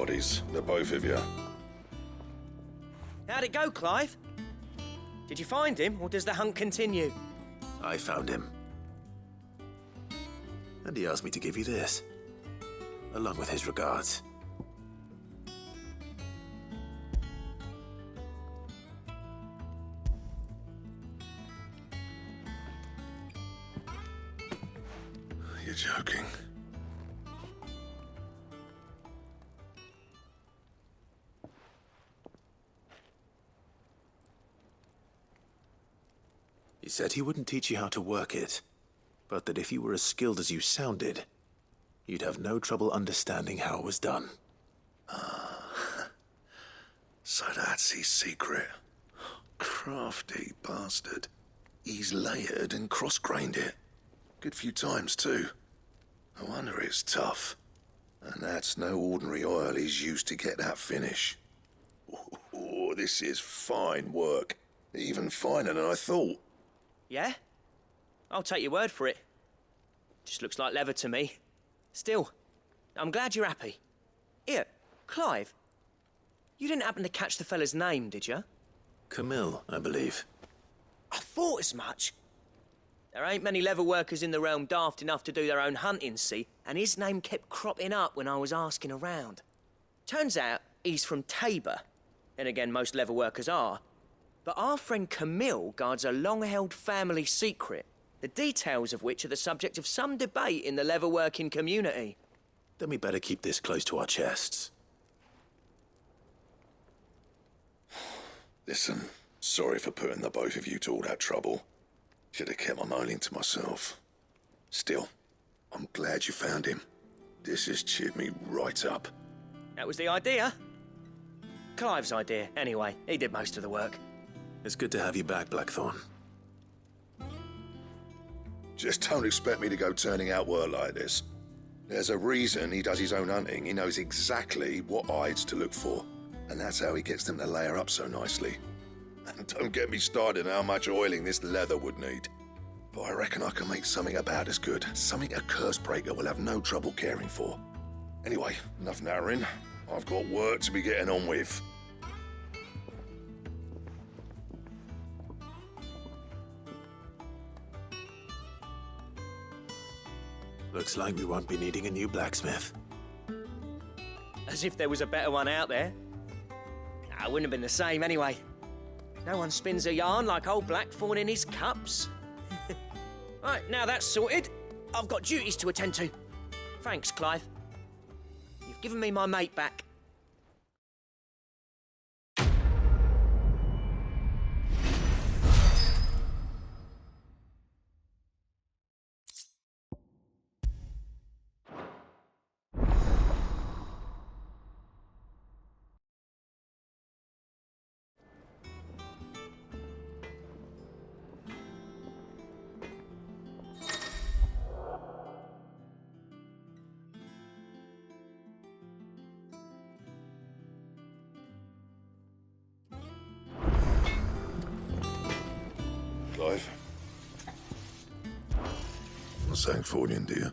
bodies, the both of you. How'd it go, Clive? Did you find him, or does the hunt continue? I found him. And he asked me to give you this, along with his regards. You're joking. He said he wouldn't teach you how to work it, but that if you were as skilled as you sounded, you'd have no trouble understanding how it was done. So that's his secret. Crafty bastard. He's layered and cross-grained it. Good few times, too. No wonder it's tough. And that's no ordinary oil he's used to get that finish. Oh, this is fine work. Even finer than I thought. Yeah? I'll take your word for it. Just looks like leather to me. Still, I'm glad you're happy. Here, Clive. You didn't happen to catch the fella's name, did you? Camille, I believe. I thought as much. There ain't many leather workers in the realm daft enough to do their own hunting, see? And his name kept cropping up when I was asking around. Turns out he's from Tabor. Then again, most leather workers are. But our friend Camille guards a long-held family secret, the details of which are the subject of some debate in the leather-working community. Then we better keep this close to our chests. Listen, sorry for putting the both of you to all that trouble. Should have kept my moaning to myself. Still, I'm glad you found him. This has cheered me right up. That was the idea. Clive's idea, anyway. He did most of the work. It's good to have you back, Blackthorn. Just don't expect me to go turning out work like this. There's a reason he does his own hunting. He knows exactly what hides to look for. And that's how he gets them to layer up so nicely. And don't get me started on how much oiling this leather would need. But I reckon I can make something about as good. Something a curse breaker will have no trouble caring for. Anyway, enough narrowing. I've got work to be getting on with. Looks like we won't be needing a new blacksmith. As if there was a better one out there. Nah, it wouldn't have been the same anyway. No one spins a yarn like old Blackthorn in his cups. Right, now that's sorted, I've got duties to attend to. Thanks, Clive. You've given me my mate back. Clive. Not saying Fordian, do you?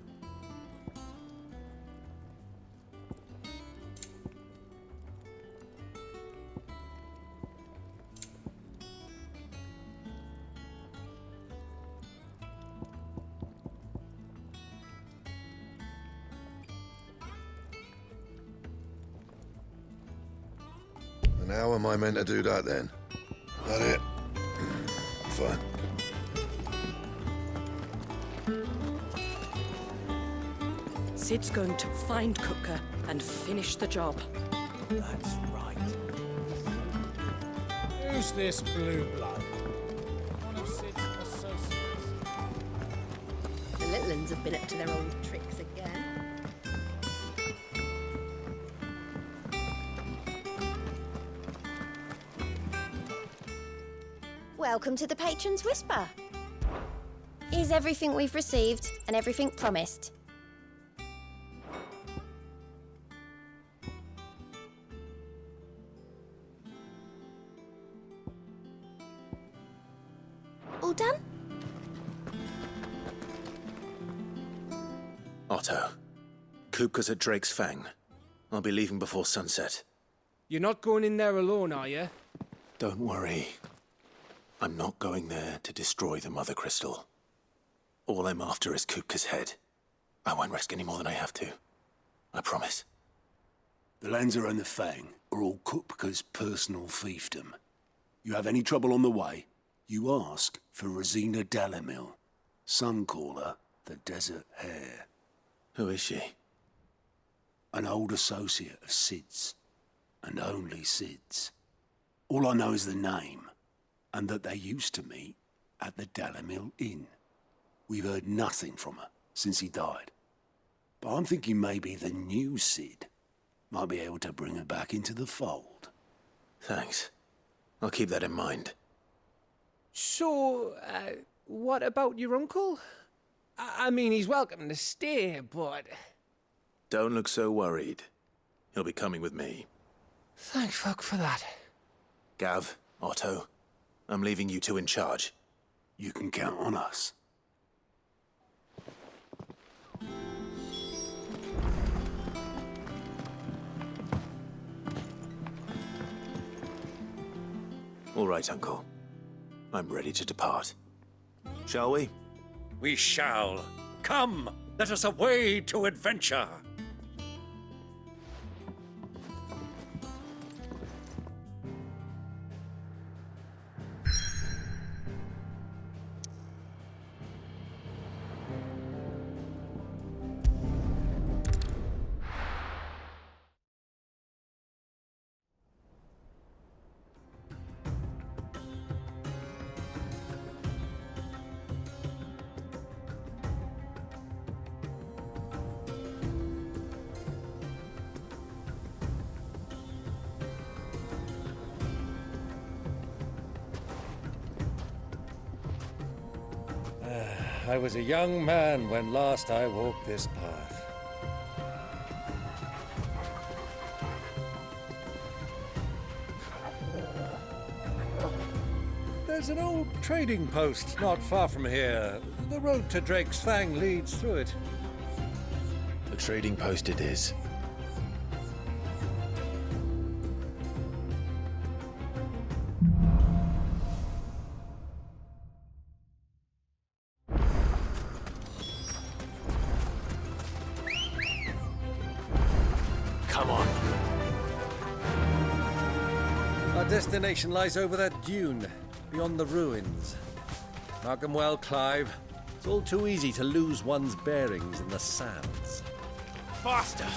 And how am I meant to do that then? That it? Fine. Sid's going to find Cooker and finish the job. That's right. Who's this blue blood? One of Sid's associates. The little uns have been up to their old tricks again. Welcome to the Patron's Whisper. Is everything we've received and everything promised? All done? Otto, Kupka's at Drake's Fang. I'll be leaving before sunset. You're not going in there alone, are you? Don't worry. I'm not going there to destroy the Mother Crystal. All I'm after is Kupka's head. I won't risk any more than I have to. I promise. The Lanza and the Fang are all Kupka's personal fiefdom. You have any trouble on the way, you ask for Rosina Dalamil. Some call her the Desert Hare. Who is she? An old associate of Sid's, and only Sid's. All I know is the name, and that they used to meet at the Dalamil Inn. We've heard nothing from her since he died. But I'm thinking maybe the new Sid might be able to bring her back into the fold. Thanks. I'll keep that in mind. So, what about your uncle? I mean, he's welcome to stay, but... Don't look so worried. He'll be coming with me. Thank fuck for that. Gav, Otto, I'm leaving you two in charge. You can count on us. All right, Uncle. I'm ready to depart. Shall we? We shall. Come, let us away to adventure. I was a young man when last I walked this path. There's an old trading post not far from here. The road to Drake's Fang leads through it. The trading post it is. Come on. Our destination lies over that dune, beyond the ruins. Mark them well, Clive. It's all too easy to lose one's bearings in the sands. Faster!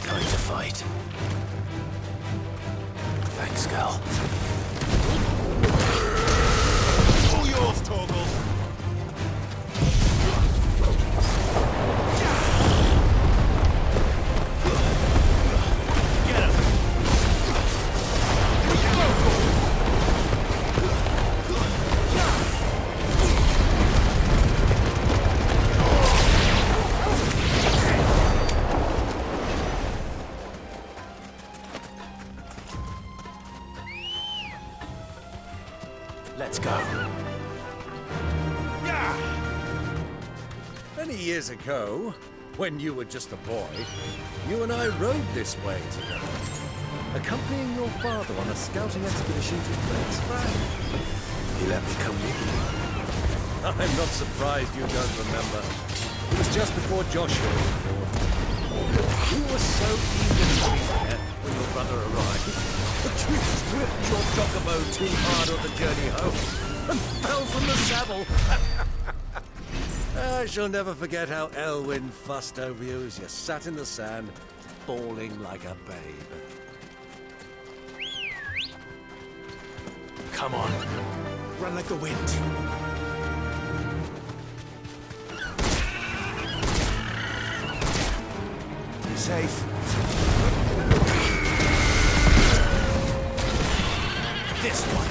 Time to fight. Thanks, Gal. All yours, Torgal! Let's go. Many years ago, when you were just a boy, you and I rode this way together, accompanying your father on a scouting expedition to Drake's Fang. He let me come with you. I'm not surprised you don't remember. It was just before Joshua was born. You were so eager to be there when your brother arrived, but you whipped your chocobo too hard on the journey home and fell from the saddle. I shall never forget how Elwyn fussed over you as you sat in the sand, bawling like a babe. Come on. Run like the wind. Safe. This one.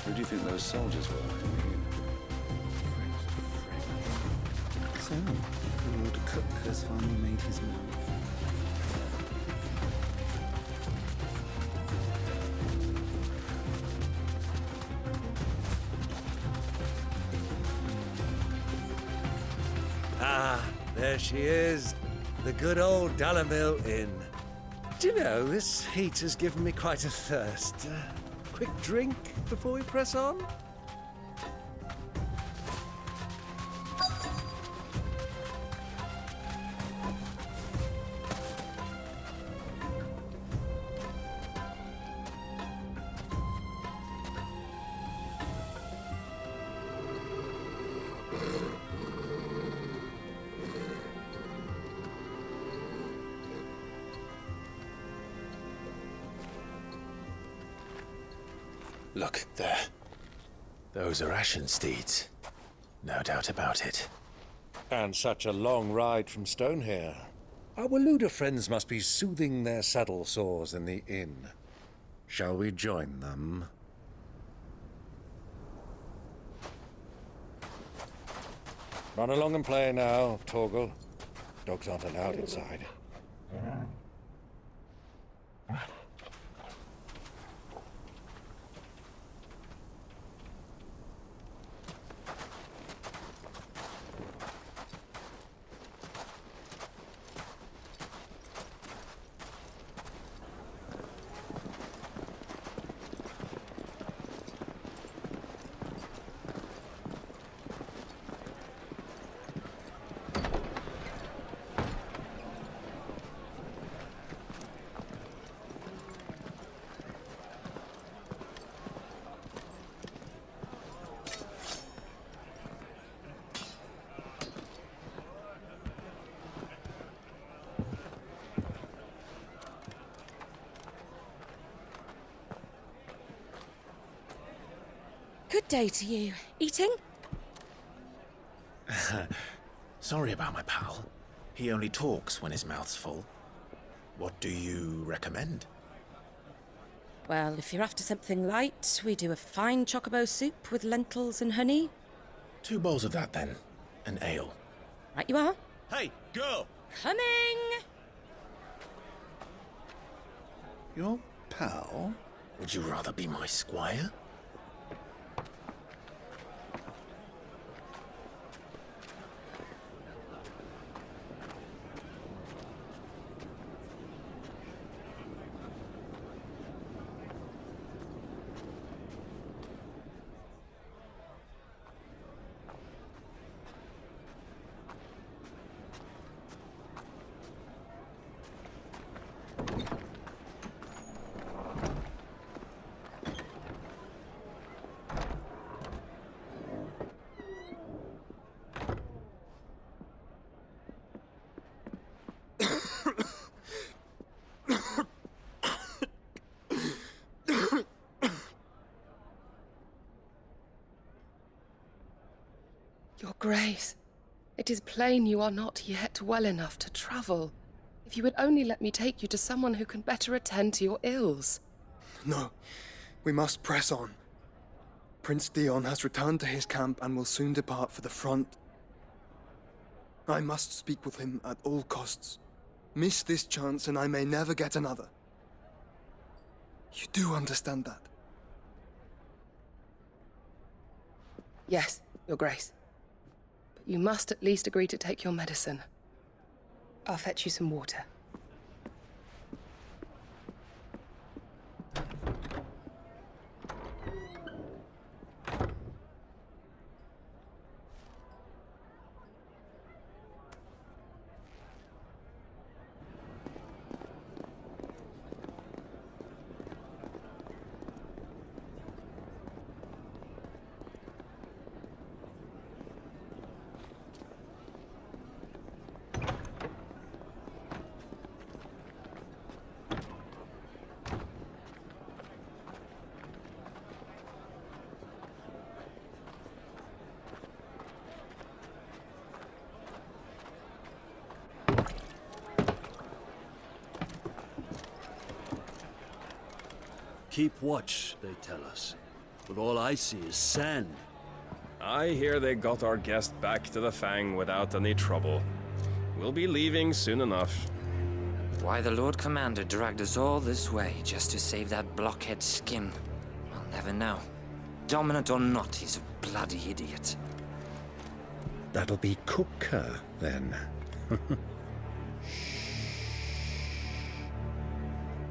Who do you think those soldiers were? So, Lord Cook has finally made his move. Ah, there she is. The good old Dalamil Inn. Do you know, this heat has given me quite a thirst. Quick drink before we press on? Look, there. Those are Ashen steeds. No doubt about it. And such a long ride from Stonehair. Our Waluda friends must be soothing their saddle sores in the inn. Shall we join them? Run along and play now, Torgal. Dogs aren't allowed inside. Good day to you. Eating? Sorry about my pal. He only talks when his mouth's full. What do you recommend? Well, if you're after something light, we do a fine chocobo soup with lentils and honey. 2 bowls of that, then. An ale. Right you are. Hey, girl! Coming! Your pal? Would you rather be my squire? Your Grace, it is plain you are not yet well enough to travel. If you would only let me take you to someone who can better attend to your ills. No, we must press on. Prince Theon has returned to his camp and will soon depart for the front. I must speak with him at all costs. Miss this chance and I may never get another. You do understand that? Yes, Your Grace. But you must at least agree to take your medicine. I'll fetch you some water. Keep watch, they tell us. but all I see is sand. I hear they got our guest back to the Fang without any trouble. We'll be leaving soon enough. Why the Lord Commander dragged us all this way just to save that blockhead skin, I'll never know. Dominant or not, he's a bloody idiot. That'll be Cooker, then.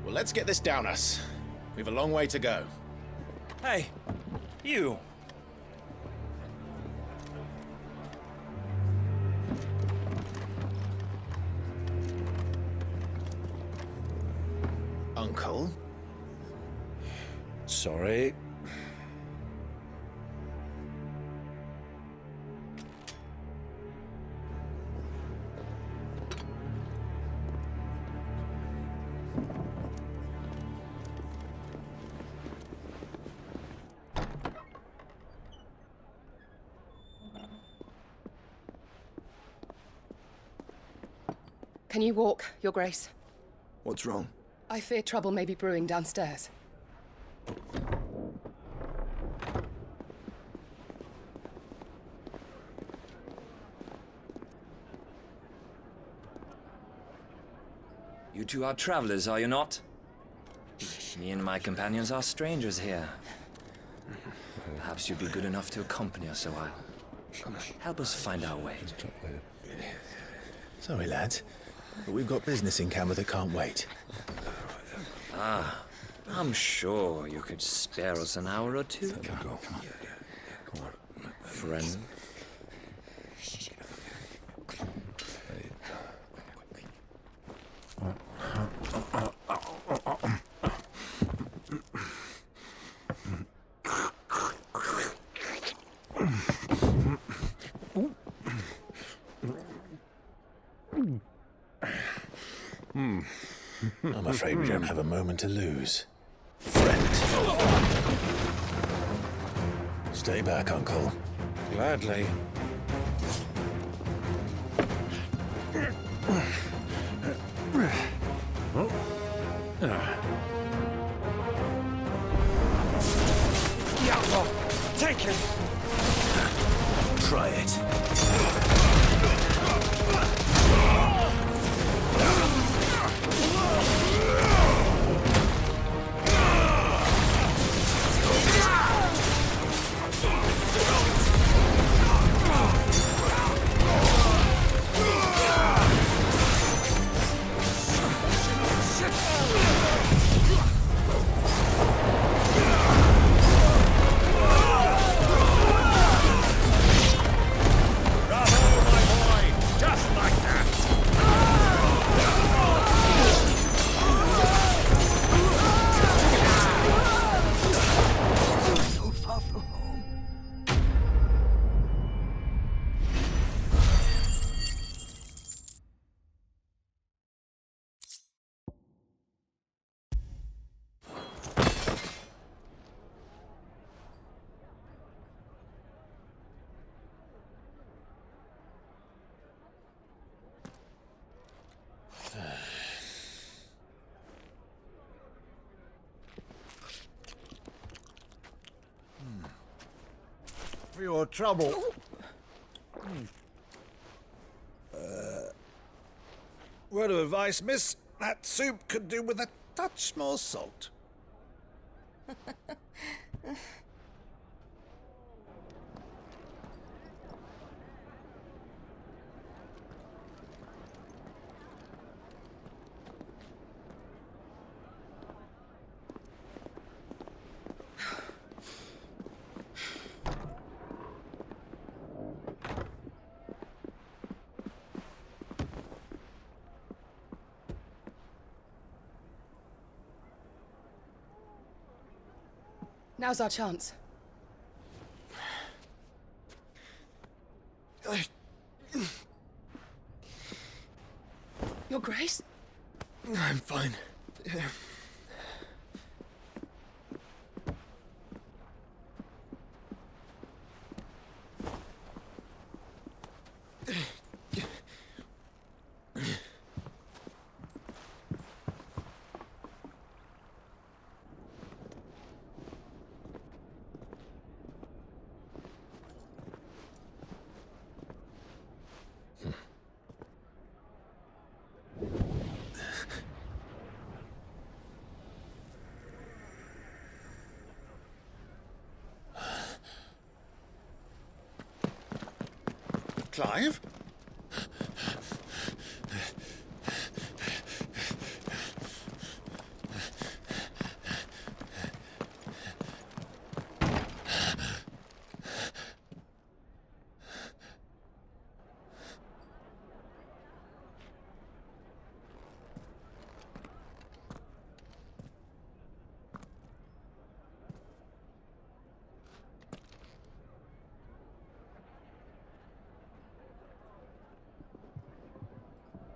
Well, let's get this down us. We've a long way to go. Hey, you. Uncle? Sorry. Can you walk, Your Grace? What's wrong? I fear trouble may be brewing downstairs. You two are travelers, are you not? Me and my companions are strangers here. Perhaps you'd be good enough to accompany us a while. Help us find our way. Sorry, lads, but we've got business in camera that can't wait. Ah, I'm sure you could spare us an hour or two. Friend. I'm afraid we don't have a moment to lose. Friend. Stay back, Uncle. Gladly. The outlaw! Take him! Try it. For your trouble. Word of advice, miss. That soup could do with a touch more salt. Now's our chance. Your Grace? I'm fine. Clive?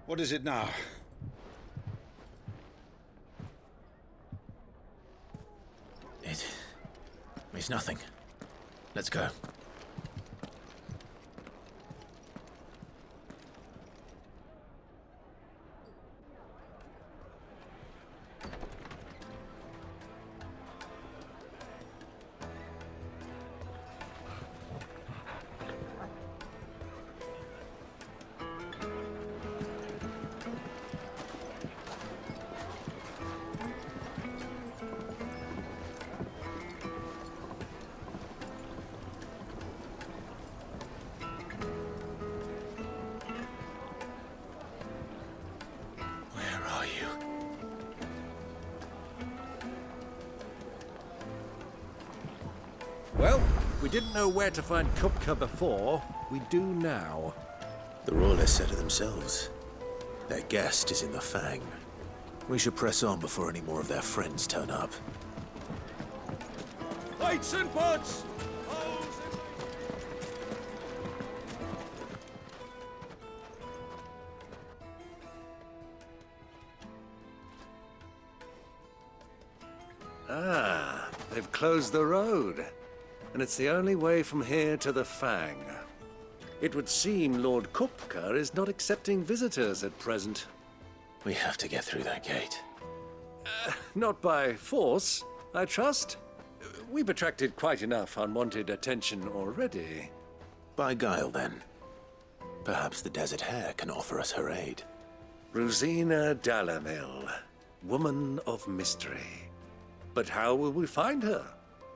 What is it now? It's nothing. Let's go. Well, we didn't know where to find Kupka before. We do now. The Royalists said it themselves. Their guest is in the Fang. We should press on before any more of their friends turn up. Lights and pots! Ah, they've closed the road. And it's the only way from here to the Fang. It would seem Lord Kupka is not accepting visitors at present. We have to get through that gate. Not by force, I trust. We've attracted quite enough unwanted attention already. By guile, then. Perhaps the Desert Hare can offer us her aid. Rosina Dalamil, woman of mystery. But how will we find her?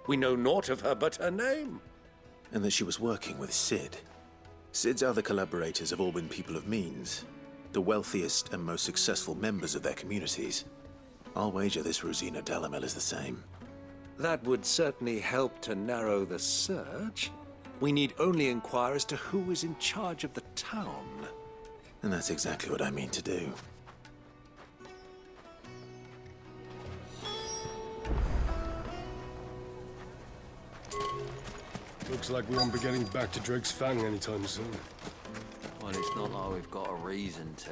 We know naught of her but her name. And that she was working with Sid. Sid's other collaborators have all been people of means, the wealthiest and most successful members of their communities. I'll wager this Rosina Dalamil is the same. That would certainly help to narrow the search. We need only inquire as to who is in charge of the town. And that's exactly what I mean to do. Looks like we won't be getting back to Drake's Fang anytime soon. Well, it's not like we've got a reason to.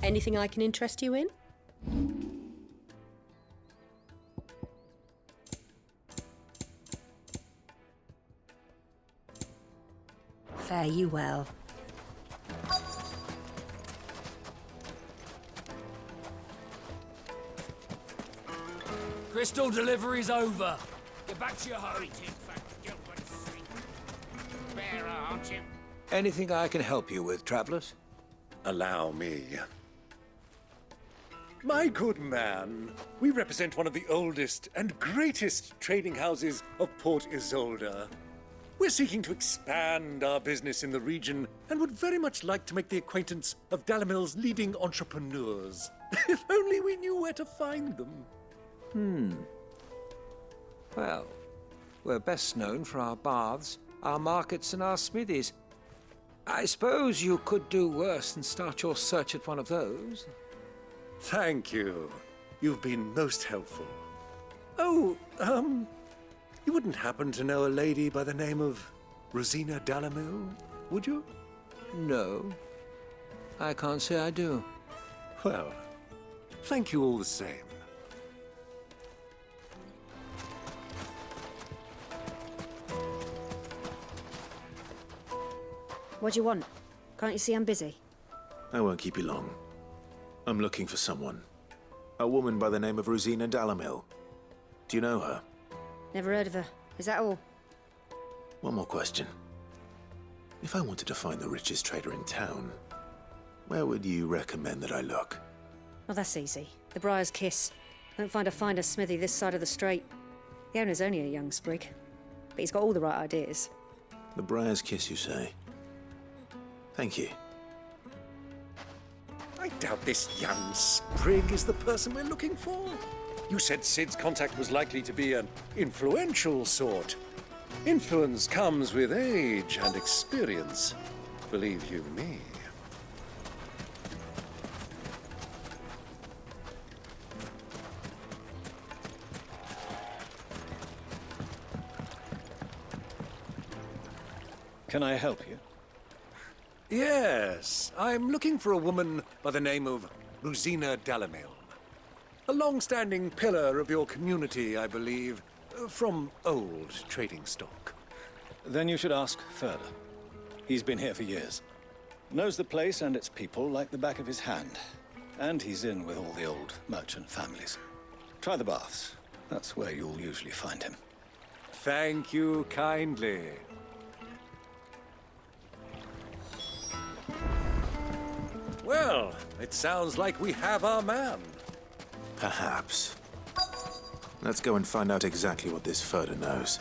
Anything I can interest you in? Fare you well. Crystal delivery's over. Get back to your home. Anything I can help you with, travelers? Allow me. My good man, we represent one of the oldest and greatest trading houses of Port Isolde. We're seeking to expand our business in the region and would very much like to make the acquaintance of Dalamil's leading entrepreneurs. If only we knew where to find them. Well, we're best known for our baths, our markets, and our smithies. I suppose you could do worse than start your search at one of those. Thank you. You've been most helpful. Oh, you wouldn't happen to know a lady by the name of Rosina Dalamil, would you? No. I can't say I do. Well, thank you all the same. What do you want? Can't you see I'm busy? I won't keep you long. I'm looking for someone. A woman by the name of Rosina Dalamil. Do you know her? Never heard of her. Is that all? One more question. If I wanted to find the richest trader in town, where would you recommend that I look? Well, that's easy. The Briar's Kiss. Won't find a finer smithy this side of the strait. The owner's only a young sprig, but he's got all the right ideas. The Briar's Kiss, you say? Thank you. I doubt this young sprig is the person we're looking for. You said Sid's contact was likely to be an influential sort. Influence comes with age and experience. Believe you me. Can I help you? Yes, I'm looking for a woman by the name of Rosina Dalamilm. A long-standing pillar of your community, I believe, from old trading stock. Then you should ask further. He's been here for years. Knows the place and its people like the back of his hand. And he's in with all the old merchant families. Try the baths. That's where you'll usually find him. Thank you kindly. Well, it sounds like we have our man. Perhaps. Let's go and find out exactly what this Furder knows.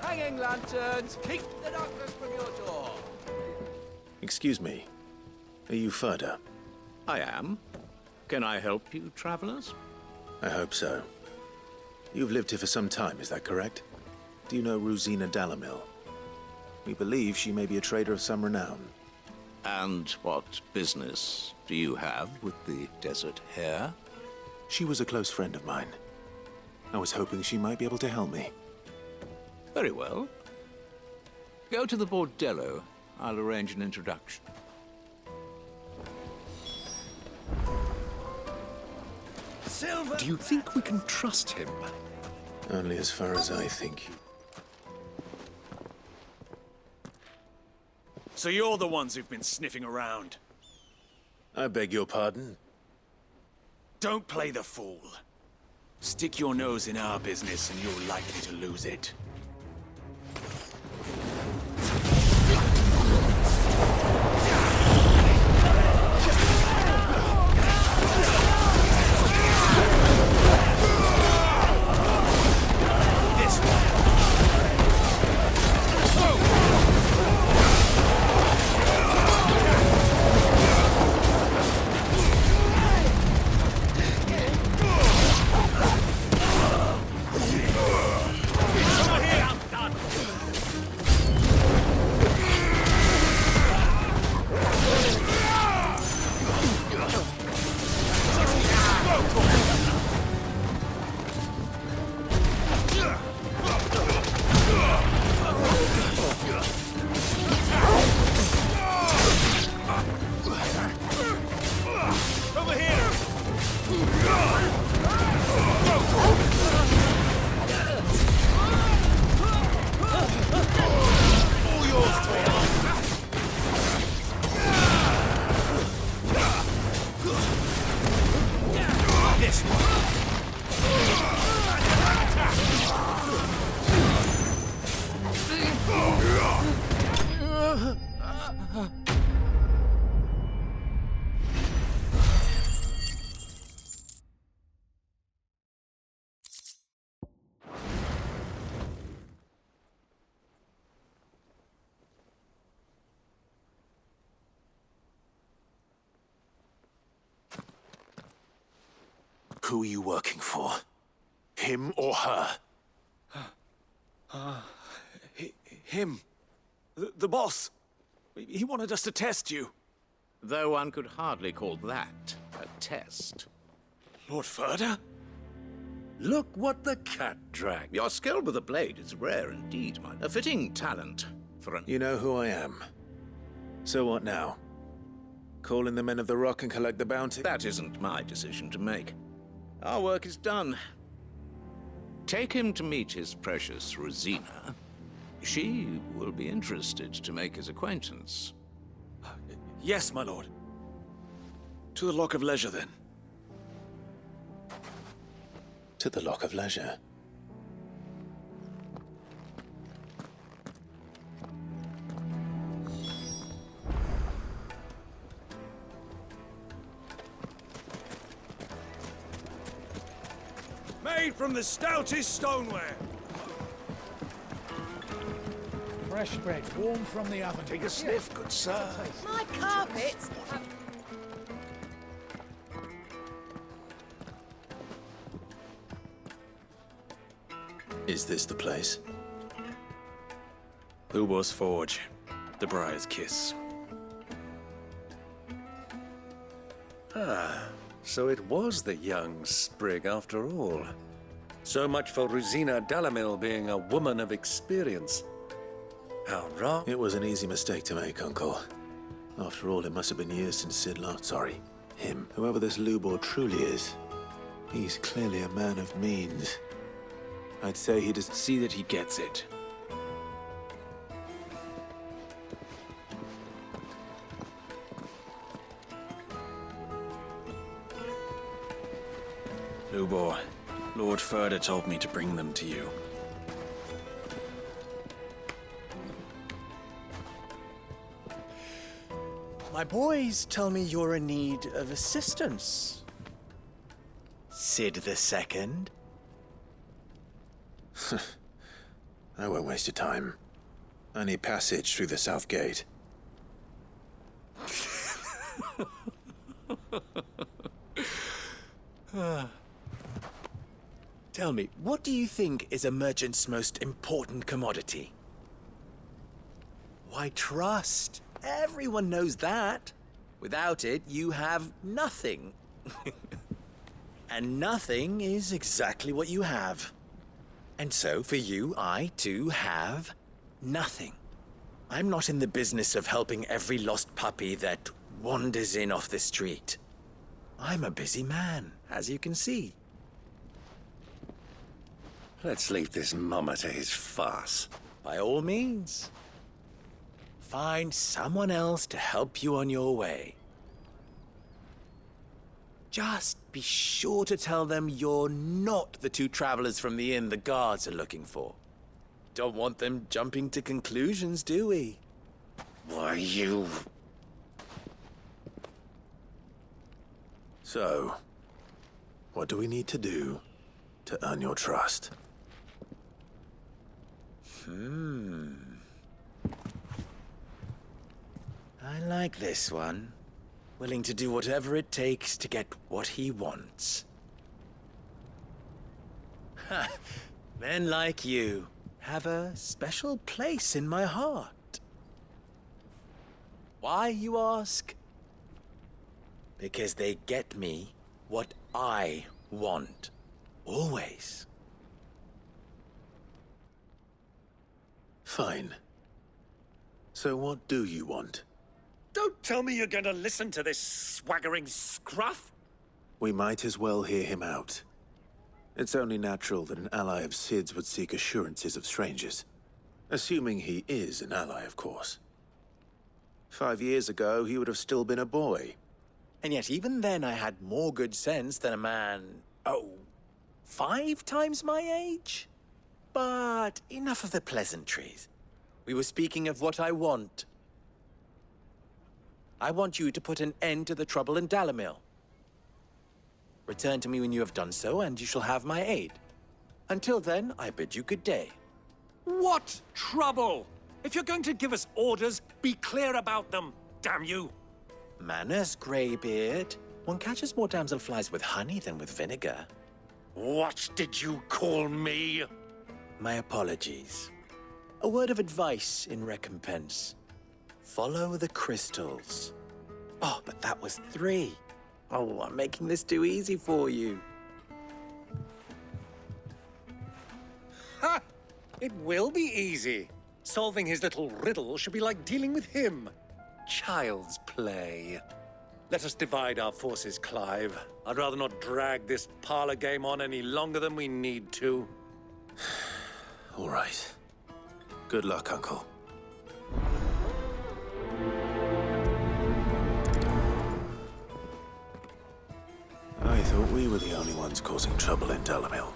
Hanging lanterns, keep the darkness from your door. Excuse me. Are you Furder? I am. Can I help you, travelers? I hope so. You've lived here for some time, is that correct? Do you know Rosina Dalamilm? We believe she may be a trader of some renown. And what business do you have with the desert hare? She was a close friend of mine. I was hoping she might be able to help me. Very well. Go to the bordello. I'll arrange an introduction. Silver! Do you think we can trust him? Only as far as I think. So you're the ones who've been sniffing around? I beg your pardon? Don't play the fool. Stick your nose in our business and you're likely to lose it. Who are you working for? Him or her? Him. The boss. He wanted us to test you. Though one could hardly call that a test. Lord Furder? Look what the cat dragged. Your skill with the blade is rare indeed, man. A fitting talent for an... You know who I am. So what now? Call in the Men of the Rock and collect the bounty? That isn't my decision to make. Our work is done. Take him to meet his precious Rosina. She will be interested to make his acquaintance. Yes, my lord. To the Lock of Leisure, then. To the Lock of Leisure. Made from the stoutest stoneware. Fresh bread, warm from the oven. Take a sniff, good sir. My carpets! Is this the place? Ubor's Forge. The Briar's Kiss. Ah, so it was the young Sprig after all. So much for Rosina Dalamil being a woman of experience. How wrong. It was an easy mistake to make, Uncle. After all, it must have been years since Sid last. Sorry, him. Whoever this Lubor truly is, he's clearly a man of means. I'd say he does. See that he gets it. Lubor, Lord Furder told me to bring them to you. My boys tell me you're in need of assistance. Sid the Second? I won't waste your time. I need passage through the south gate. Tell me, what do you think is a merchant's most important commodity? Why, trust. Everyone knows that. Without it, you have nothing. And nothing is exactly what you have. And so, for you, I, too, have nothing. I'm not in the business of helping every lost puppy that wanders in off the street. I'm a busy man, as you can see. Let's leave this mummer to his farce. By all means. Find someone else to help you on your way. Just be sure to tell them you're not the two travelers from the inn the guards are looking for. Don't want them jumping to conclusions, do we? Why, you... So, what do we need to do to earn your trust? I like this one. Willing to do whatever it takes to get what he wants. Ha! Men like you have a special place in my heart. Why, you ask? Because they get me what I want. Always. Fine. So what do you want? Don't tell me you're going to listen to this swaggering scruff! We might as well hear him out. It's only natural that an ally of Sid's would seek assurances of strangers. Assuming he is an ally, of course. 5 years ago, he would have still been a boy. And yet even then I had more good sense than a man, 5 times my age? But enough of the pleasantries. We were speaking of what I want. I want you to put an end to the trouble in Dalamil. Return to me when you have done so, and you shall have my aid. Until then, I bid you good day. What trouble? If you're going to give us orders, be clear about them, damn you! Manners, Greybeard. One catches more damselflies with honey than with vinegar. What did you call me? My apologies. A word of advice in recompense. Follow the crystals. Oh, but that was 3. Oh, I'm making this too easy for you. Ha! It will be easy. Solving his little riddle should be like dealing with him. Child's play. Let us divide our forces, Clive. I'd rather not drag this parlor game on any longer than we need to. All right. Good luck, Uncle. I thought we were the only ones causing trouble in Dalamil.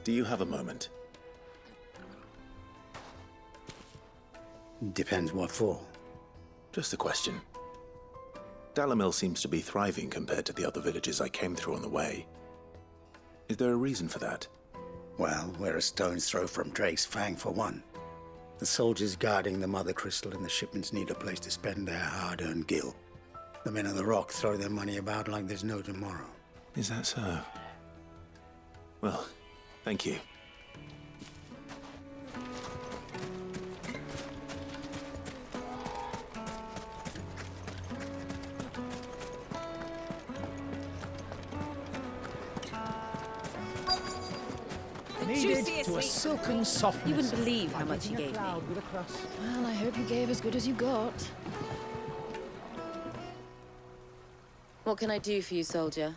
Do you have a moment? Depends what for. Just a question. Dalamil seems to be thriving compared to the other villages I came through on the way. Is there a reason for that? Well, we're a stone's throw from Drake's Fang, for one. The soldiers guarding the Mother Crystal and the shipments need a place to spend their hard-earned gil. The men of the Rock throw their money about like there's no tomorrow. Is that so? Well, thank you. Needed to a silken softness. You wouldn't believe how much he gave me. Well, I hope you gave as good as you got. What can I do for you, soldier?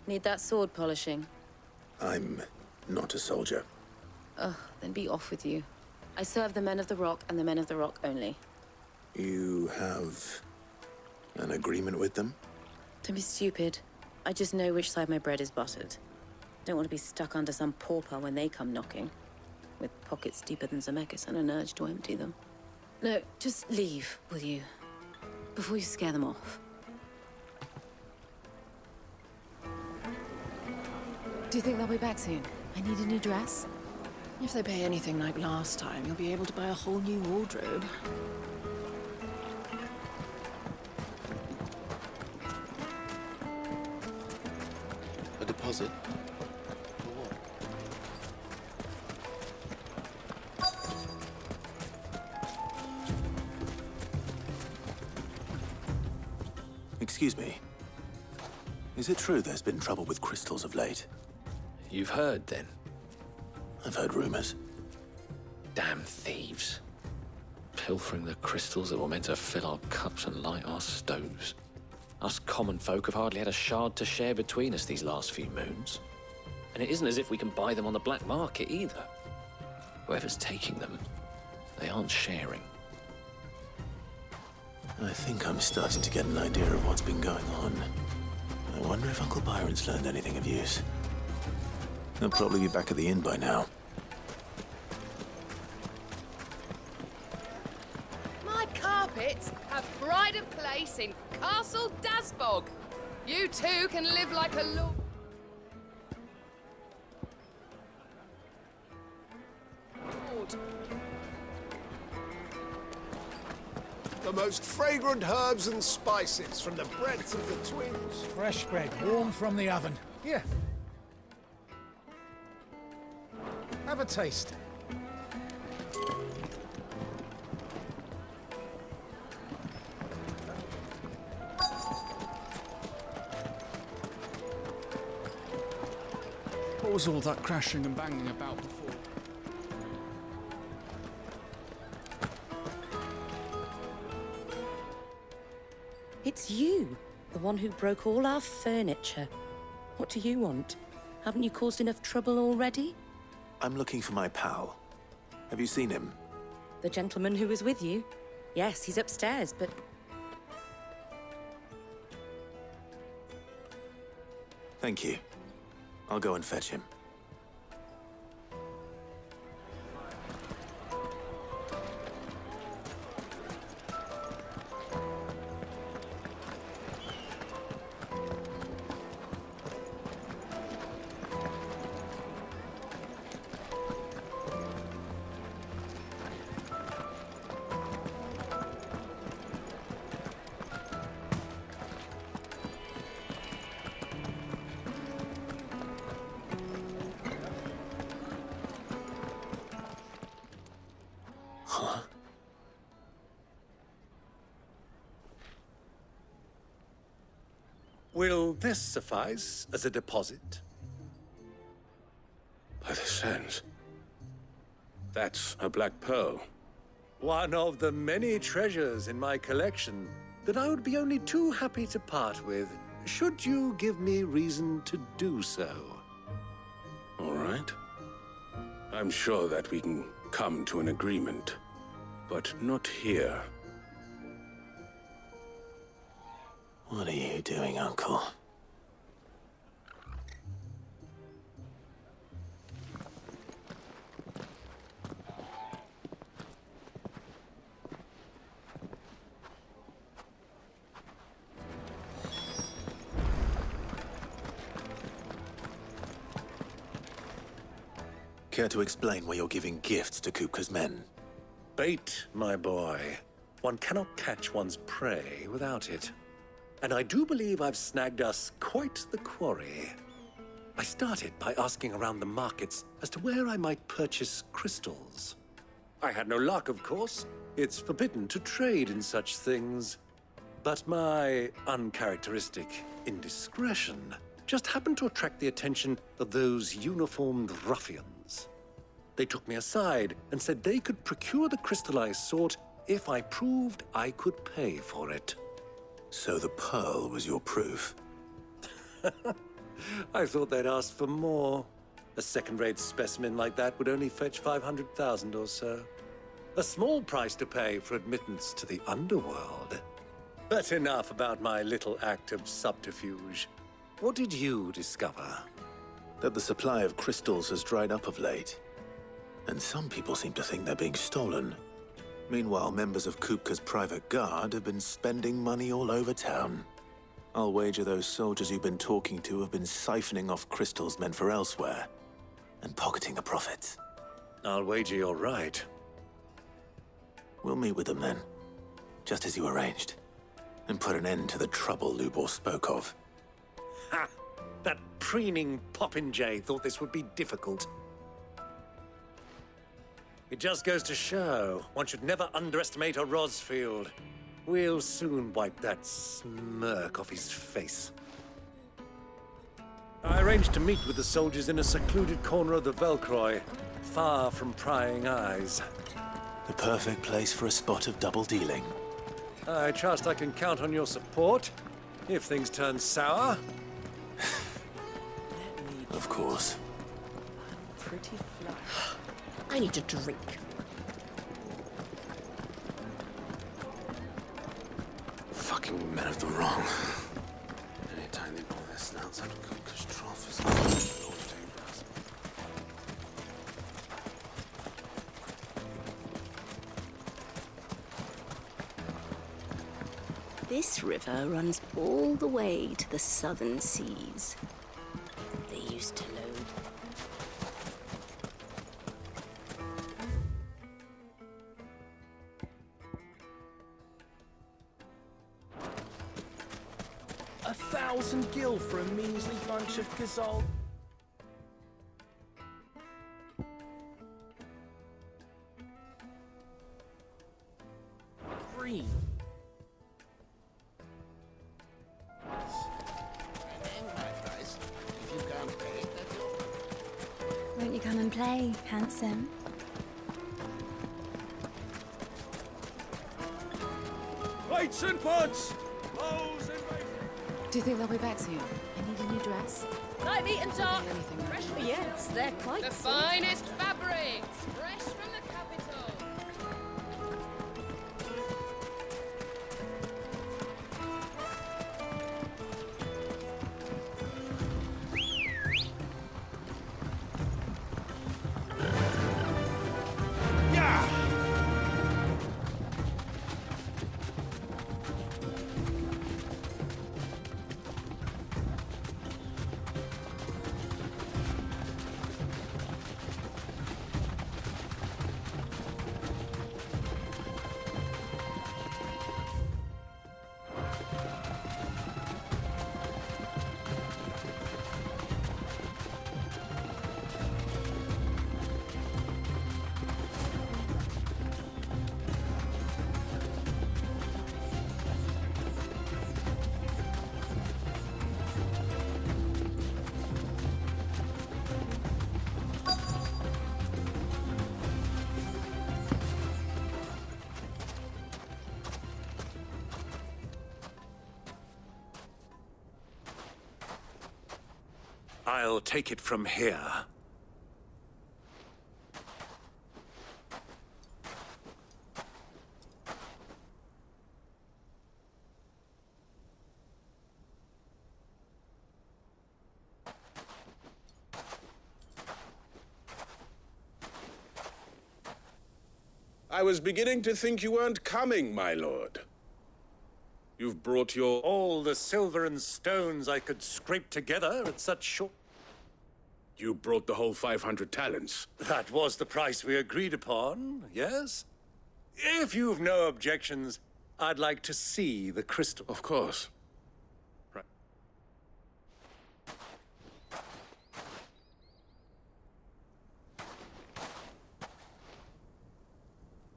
Need that sword polishing? I'm not a soldier. Oh, then be off with you. I serve the men of the Rock and the men of the Rock only. You have an agreement with them? Don't be stupid. I just know which side my bread is buttered. Don't want to be stuck under some pauper when they come knocking, with pockets deeper than Zemeckis and an urge to empty them. No, just leave, will you? Before you scare them off. Do you think they'll be back soon? I need a new dress. If they pay anything like last time, you'll be able to buy a whole new wardrobe. A deposit? Excuse me. Is it true there's been trouble with crystals of late? You've heard, then? I've heard rumors. Damn thieves. Pilfering the crystals that were meant to fill our cups and light our stoves. Us common folk have hardly had a shard to share between us these last few moons. And it isn't as if we can buy them on the black market either. Whoever's taking them, they aren't sharing. I think I'm starting to get an idea of what's been going on. I wonder if Uncle Byron's learned anything of use. He'll probably be back at the inn by now. My carpets have pride of place in Castle Dasbog. You too can live like a lord. The most fragrant herbs and spices from the breadth of the twins. Fresh bread, warm from the oven. Here. Have a taste. What was all that crashing and banging about before? It's you, the one who broke all our furniture. What do you want? Haven't you caused enough trouble already? I'm looking for my pal. Have you seen him? The gentleman who was with you? Yes, he's upstairs, but... Thank you. I'll go and fetch him. Will this suffice as a deposit? By the sands. That's a black pearl. One of the many treasures in my collection that I would be only too happy to part with, should you give me reason to do so. All right. I'm sure that we can come to an agreement, but not here. What are you doing, Uncle? Care to explain why you're giving gifts to Kupka's men? Bait, my boy. One cannot catch one's prey without it. And I do believe I've snagged us quite the quarry. I started by asking around the markets as to where I might purchase crystals. I had no luck, of course. It's forbidden to trade in such things. But my uncharacteristic indiscretion just happened to attract the attention of those uniformed ruffians. They took me aside and said they could procure the crystallized sort if I proved I could pay for it. So the pearl was your proof? I thought they'd asked for more. A second-rate specimen like that would only fetch 500,000 or so. A small price to pay for admittance to the underworld. But enough about my little act of subterfuge. What did you discover? That the supply of crystals has dried up of late. And some people seem to think they're being stolen. Meanwhile, members of Kupka's private guard have been spending money all over town. I'll wager those soldiers you've been talking to have been siphoning off crystals meant for elsewhere, and pocketing the profits. I'll wager you're right. We'll meet with them then, just as you arranged, and put an end to the trouble Lubor spoke of. Ha! That preening popinjay thought this would be difficult. It just goes to show, one should never underestimate a Rosfield. We'll soon wipe that smirk off his face. I arranged to meet with the soldiers in a secluded corner of the Velcroy, far from prying eyes. The perfect place for a spot of double dealing. I trust I can count on your support, if things turn sour. Of course. Pretty fly. I need a drink. Fucking men of the wrong. Anytime they pull their snouts out of Kupka's trough is dangerous. This river runs all the way to the southern seas. They used to load. $1,000 gil for a measly bunch of gazelle. Green. Won't you come and play, handsome? Plates and pots! Bows and Do you think they'll be back soon? I need a new dress. Light meat and dark. Fresh Yes, they're quite The simple. finest fabrics, fresh from the capital. I'll take it from here. I was beginning to think you weren't coming, my lord. You've brought your... All the silver and stones I could scrape together at such short... You brought the whole 500 talents. That was the price we agreed upon, yes? If you've no objections, I'd like to see the crystal. Of course. Right.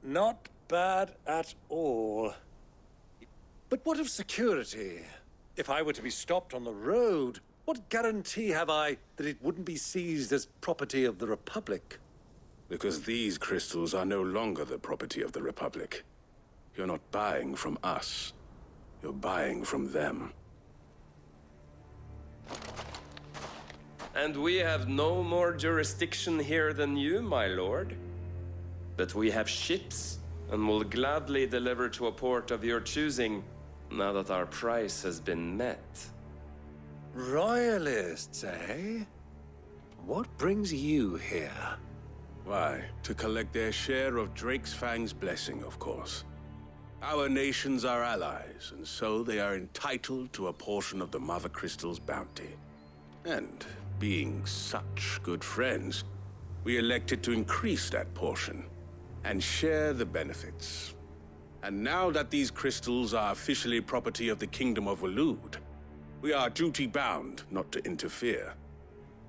Not bad at all. But what of security? If I were to be stopped on the road, what guarantee have I that it wouldn't be seized as property of the Republic? Because these crystals are no longer the property of the Republic. You're not buying from us. You're buying from them. And we have no more jurisdiction here than you, my lord. But we have ships, and will gladly deliver to a port of your choosing, now that our price has been met. Royalists, eh? What brings you here? Why, to collect their share of Drake's Fang's blessing, of course. Our nations are allies, and so they are entitled to a portion of the Mother Crystal's bounty. And, being such good friends, we elected to increase that portion and share the benefits. And now that these crystals are officially property of the Kingdom of Waloed, we are duty-bound not to interfere,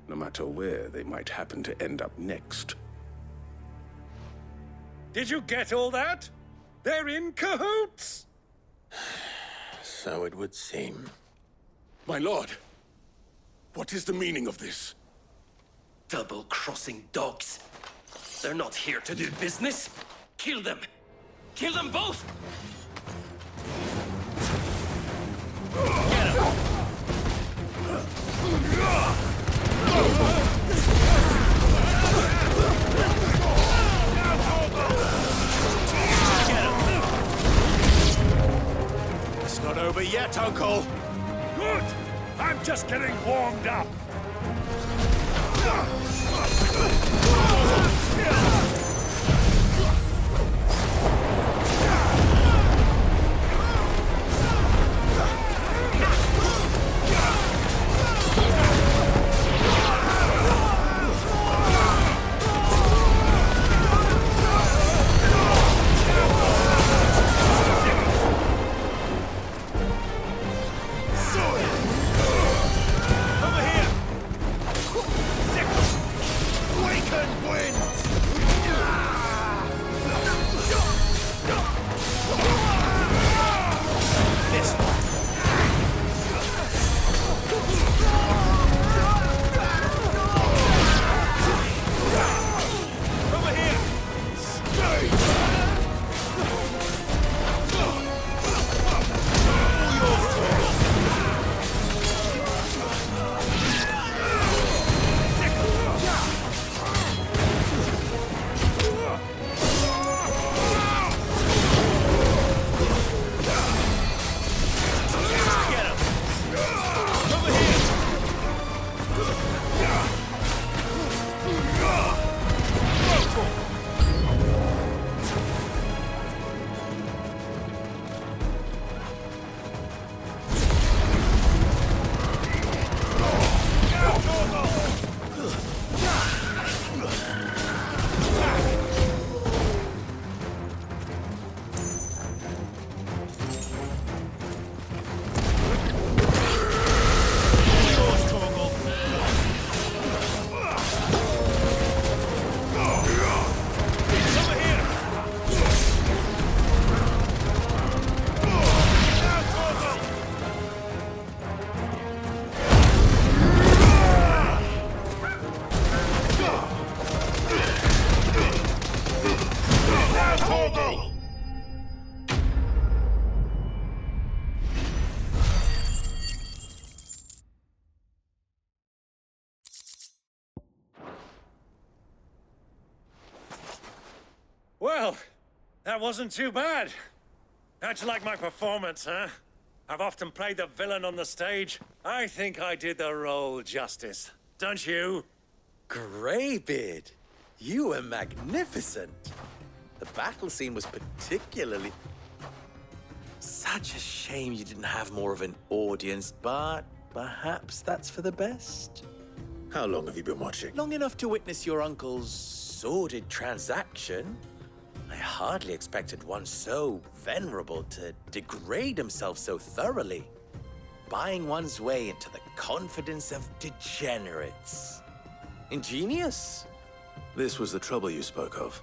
no matter where they might happen to end up next. Did you get all that? They're in cahoots! So it would seem. My lord, what is the meaning of this? Double-crossing dogs. They're not here to do business. Kill them! Kill them both! Get him! It's not over yet, Uncle! Good! I'm just getting warmed up! Well, that wasn't too bad. How'd you like my performance, huh? I've often played the villain on the stage. I think I did the role justice. Don't you? Greybeard, you were magnificent. The battle scene was particularly... Such a shame you didn't have more of an audience, but perhaps that's for the best. How long have you been watching? Long enough to witness your uncle's sordid transaction. I hardly expected one so venerable to degrade himself so thoroughly. Buying one's way into the confidence of degenerates. Ingenious. This was the trouble you spoke of.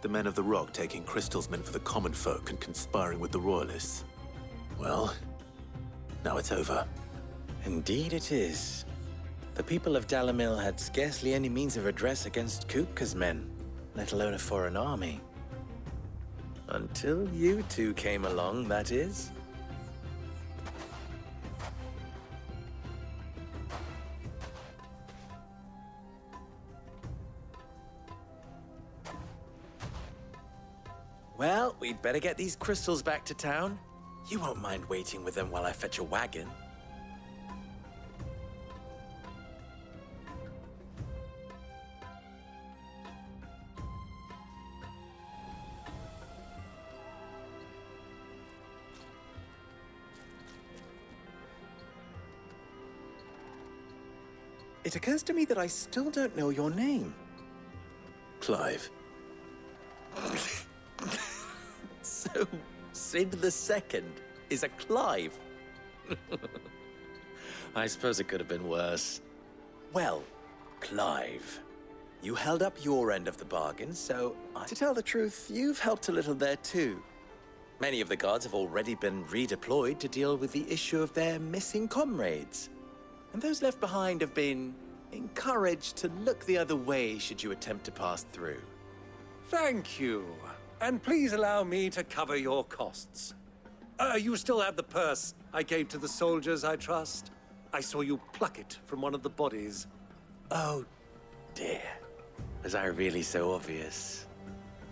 The men of the Rock taking crystals meant for the common folk and conspiring with the Royalists. Well, now it's over. Indeed it is. The people of Dalamil had scarcely any means of redress against Kupka's men, let alone a foreign army. Until you two came along, that is. Well, we'd better get these crystals back to town. You won't mind waiting with them while I fetch a wagon. It occurs to me that I still don't know your name. Clive. So, Sid the Second is a Clive. I suppose it could have been worse. Well, Clive, you held up your end of the bargain, so to tell the truth, you've helped a little there too. Many of the guards have already been redeployed to deal with the issue of their missing comrades. And those left behind have been encouraged to look the other way should you attempt to pass through. Thank you. And please allow me to cover your costs. You still have the purse I gave to the soldiers, I trust? I saw you pluck it from one of the bodies. Oh, dear. Was I really so obvious?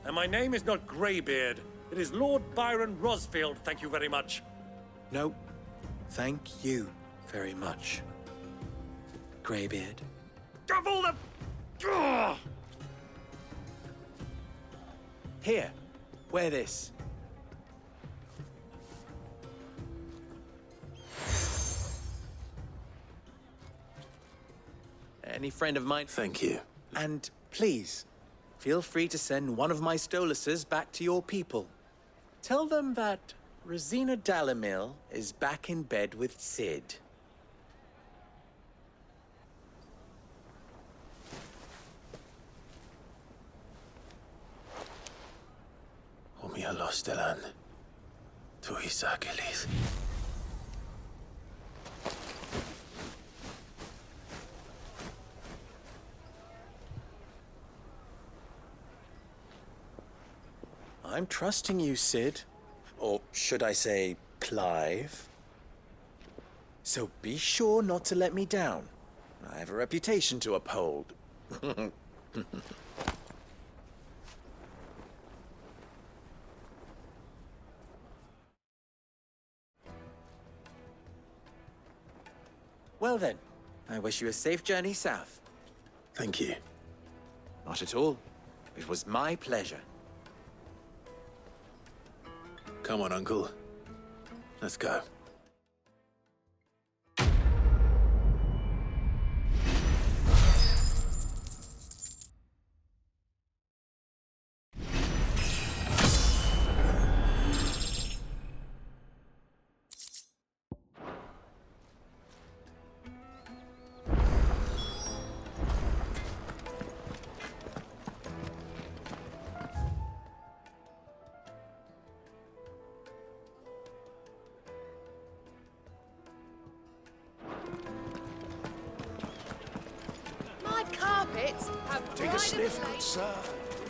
And my name is not Greybeard. It is Lord Byron Rosfield, thank you very much. No, thank you very much. Greybeard. Of all the... Ugh! Here, wear this. Any friend of mine? Thank you. And please, feel free to send one of my Stoluses back to your people. Tell them that Rosina Dalamil is back in bed with Sid. Omia Lostelan. Tu Isakelis. I'm trusting you, Sid. Or should I say, Clive? So be sure not to let me down. I have a reputation to uphold. Well then, I wish you a safe journey south. Thank you. Not at all. It was my pleasure. Come on, Uncle. Let's go. Take a sniff, good sir.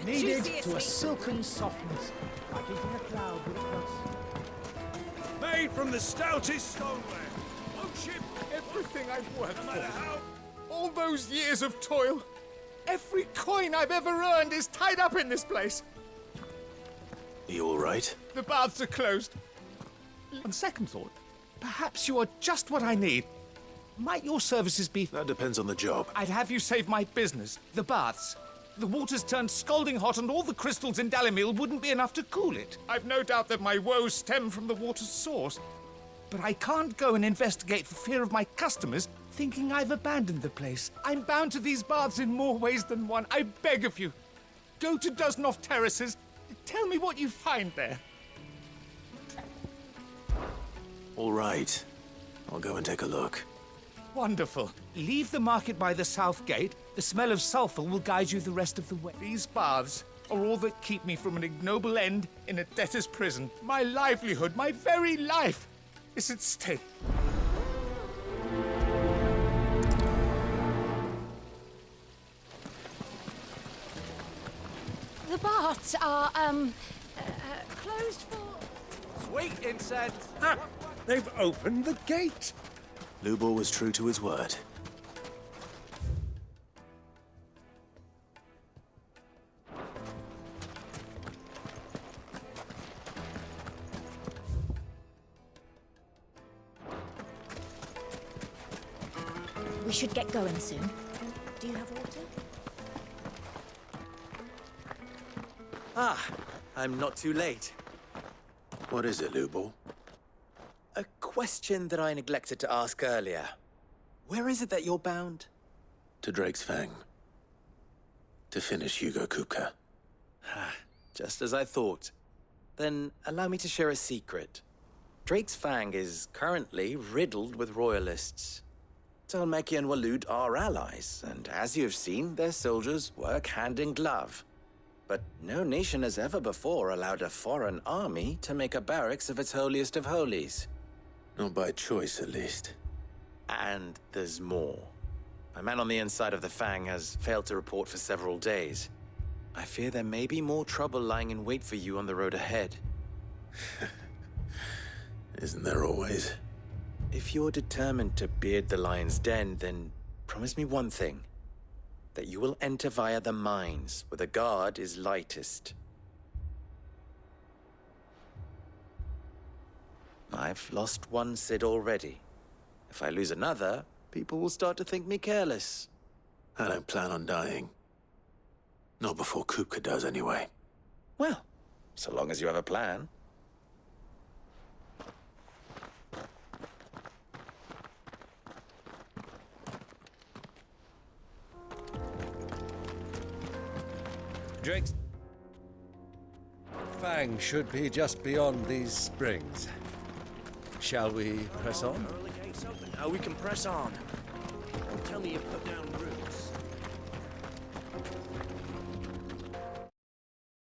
Kneaded to a silken softness, like eating a cloud with a crust. Made from the stoutest stoneware. Won't ship everything I've worked for. All those years of toil. Every coin I've ever earned is tied up in this place. Are you all right? The baths are closed. On second thought, perhaps you are just what I need. Might your services be... That depends on the job. I'd have you save my business, the baths. The water's turned scalding hot and all the crystals in Dalamil wouldn't be enough to cool it. I've no doubt that my woes stem from the water's source. But I can't go and investigate for fear of my customers thinking I've abandoned the place. I'm bound to these baths in more ways than one. I beg of you. Go to Dusnoff Terraces. Tell me what you find there. All right. I'll go and take a look. Wonderful. Leave the market by the south gate. The smell of sulphur will guide you the rest of the way. These baths are all that keep me from an ignoble end in a debtor's prison. My livelihood, my very life, is at stake. The baths are, closed for... Sweet incense! Ha! They've opened the gate! Lubor was true to his word. We should get going soon. Do you have water? Ah, I'm not too late. What is it, Lubor? A question that I neglected to ask earlier. Where is it that you're bound? To Drake's Fang. To finish Hugo Kupka. Just as I thought. Then allow me to share a secret. Drake's Fang is currently riddled with royalists. Talmeki and Walud are allies, and as you've seen, their soldiers work hand in glove. But no nation has ever before allowed a foreign army to make a barracks of its holiest of holies. Not by choice, at least. And there's more. My man on the inside of the Fang has failed to report for several days. I fear there may be more trouble lying in wait for you on the road ahead. Isn't there always? If you're determined to beard the lion's den, then promise me one thing. That you will enter via the mines, where the guard is lightest. I've lost one Cid already. If I lose another, people will start to think me careless. I don't plan on dying. Not before Kupka does, anyway. Well, so long as you have a plan. Drake's Fang should be just beyond these springs. Shall we press on? The gate's open now. We can press on. Don't tell me you put down